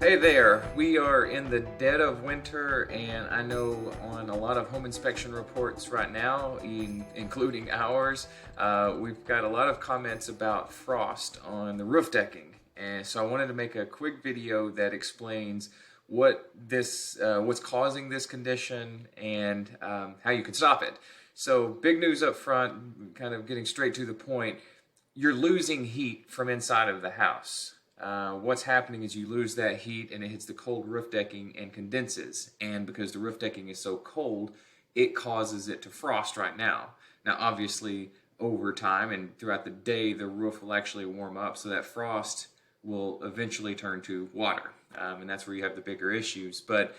Hey there, we are in the dead of winter, and I know on a lot of home inspection reports right now, including ours, we've got a lot of comments about frost on the roof decking. And so I wanted to make a quick video that explains what's causing this condition and how you can stop it. So big news up front, kind of getting straight to the point, you're losing heat from inside of the house. What's happening is you lose that heat and it hits the cold roof decking and condenses. And because the roof decking is so cold, it causes it to frost right now. Now, obviously, over time and throughout the day, the roof will actually warm up, so that frost will eventually turn to water. And that's where you have the bigger issues. But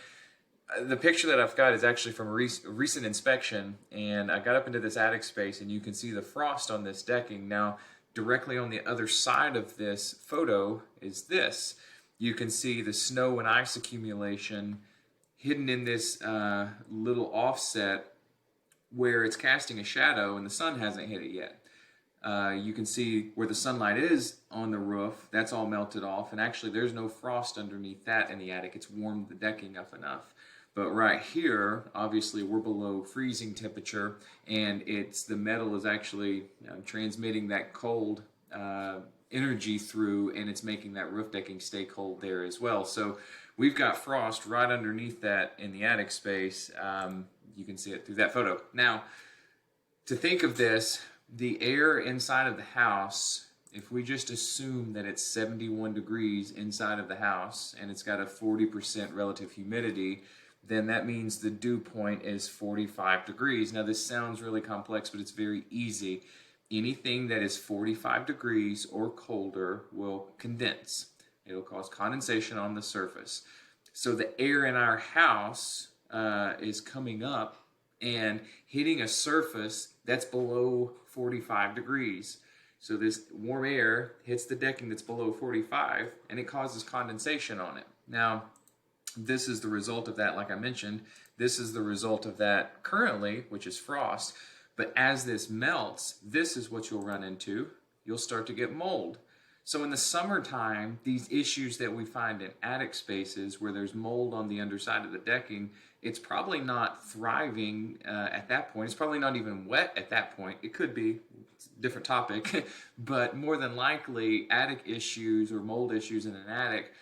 the picture that I've got is actually from a recent inspection, and I got up into this attic space, and you can see the frost on this decking. Now, directly on the other side of this photo is this. You can see the snow and ice accumulation hidden in this little offset where it's casting a shadow and the sun hasn't hit it yet. You can see where the sunlight is on the roof, that's all melted off, and actually there's no frost underneath that in the attic. It's warmed the decking up enough. But right here, obviously we're below freezing temperature, and the metal is actually transmitting that cold energy through, and it's making that roof decking stay cold there as well. So we've got frost right underneath that in the attic space. You can see it through that photo. Now, to think of this, the air inside of the house, if we just assume that it's 71 degrees inside of the house and it's got a 40% relative humidity, then that means the dew point is 45 degrees. Now, this sounds really complex, but it's very easy. Anything that is 45 degrees or colder will condense. It'll cause condensation on the surface. So the air in our house is coming up and hitting a surface that's below 45 degrees. So this warm air hits the decking that's below 45, and it causes condensation on it. Now, this is the result of that, like I mentioned. This is the result of that currently, which is frost. But as this melts, this is what you'll run into. You'll start to get mold. So in the summertime, these issues that we find in attic spaces where there's mold on the underside of the decking, it's probably not thriving at that point. It's probably not even wet at that point. It could be, it's a different topic, but more than likely attic issues or mold issues in an attic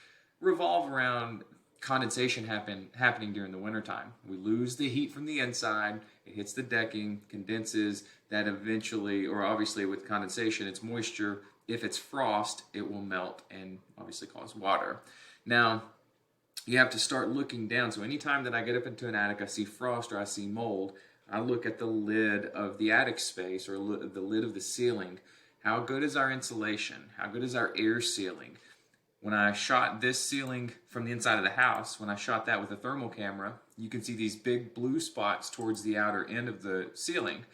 revolve around condensation happening during the wintertime. We lose the heat from the inside, it hits the decking, condenses, that eventually, or obviously with condensation, it's moisture. If it's frost, it will melt and obviously cause water. Now, you have to start looking down. So anytime that I get up into an attic, I see frost or I see mold, I look at the lid of the attic space or the lid of the ceiling. How good is our insulation? How good is our air sealing? When I shot this ceiling from the inside of the house, when I shot that with a thermal camera, you can see these big blue spots towards the outer end of the ceiling.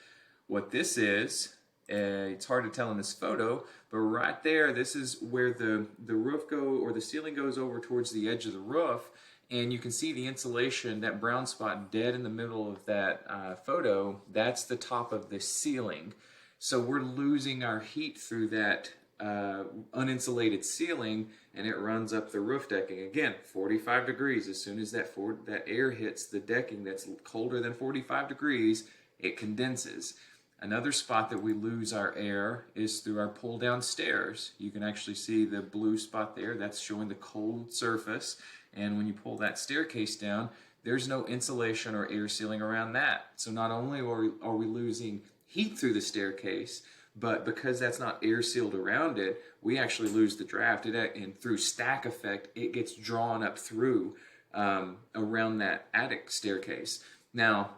What this is, it's hard to tell in this photo, but right there, this is where the the ceiling goes over towards the edge of the roof, and you can see the insulation, that brown spot dead in the middle of that photo, that's the top of the ceiling. So we're losing our heat through that uninsulated ceiling, and it runs up the roof decking. Again, 45 degrees. As soon as that air hits the decking that's colder than 45 degrees, it condenses. Another spot that we lose our air is through our pull down stairs. You can actually see the blue spot there. That's showing the cold surface. And when you pull that staircase down, there's no insulation or air sealing around that. So not only are we losing heat through the staircase, but because that's not air sealed around it, we actually lose the draft. And through stack effect, it gets drawn up through around that attic staircase. Now,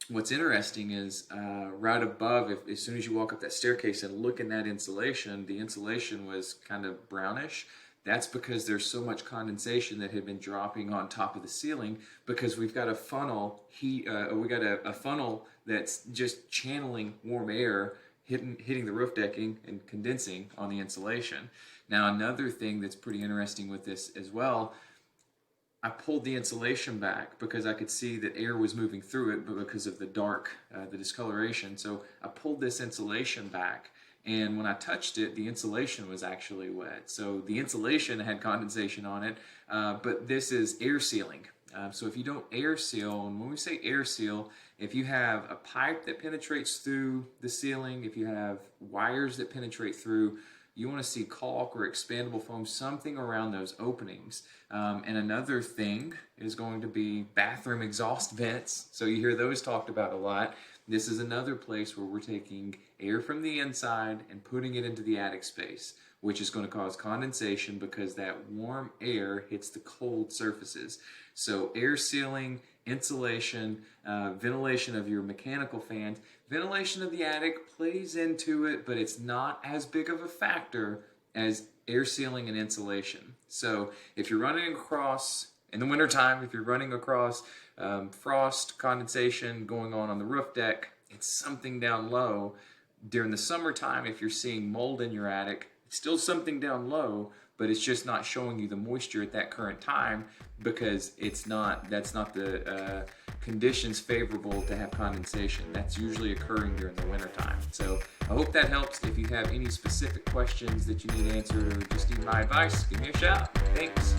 what's interesting is right above, as soon as you walk up that staircase and look in that insulation, the insulation was kind of brownish. That's because there's so much condensation that had been dropping on top of the ceiling, because we've got a funnel a funnel that's just channeling warm air hitting the roof decking and condensing on the insulation. Now, another thing that's pretty interesting with this as well, I pulled the insulation back because I could see that air was moving through it, but because of the dark, the discoloration. So I pulled this insulation back, And when I touched it, the insulation was actually wet. So the insulation had condensation on it, but this is air sealing. So if you don't air seal, and when we say air seal, if you have a pipe that penetrates through the ceiling, if you have wires that penetrate through, you want to see caulk or expandable foam, something around those openings. And another thing is going to be bathroom exhaust vents. So you hear those talked about a lot. This is another place where we're taking air from the inside and putting it into the attic space, which is going to cause condensation because that warm air hits the cold surfaces. So air sealing, insulation, ventilation of your mechanical fans, ventilation of the attic plays into it, but it's not as big of a factor as air sealing and insulation. So if you're running across, in the wintertime, if you're running across frost, condensation going on the roof deck, it's something down low. During the summertime, if you're seeing mold in your attic, it's still something down low, but it's just not showing you the moisture at that current time because that's not the conditions favorable to have condensation. That's usually occurring during the wintertime. So I hope that helps. If you have any specific questions that you need answered or just need my advice, give me a shout. Thanks.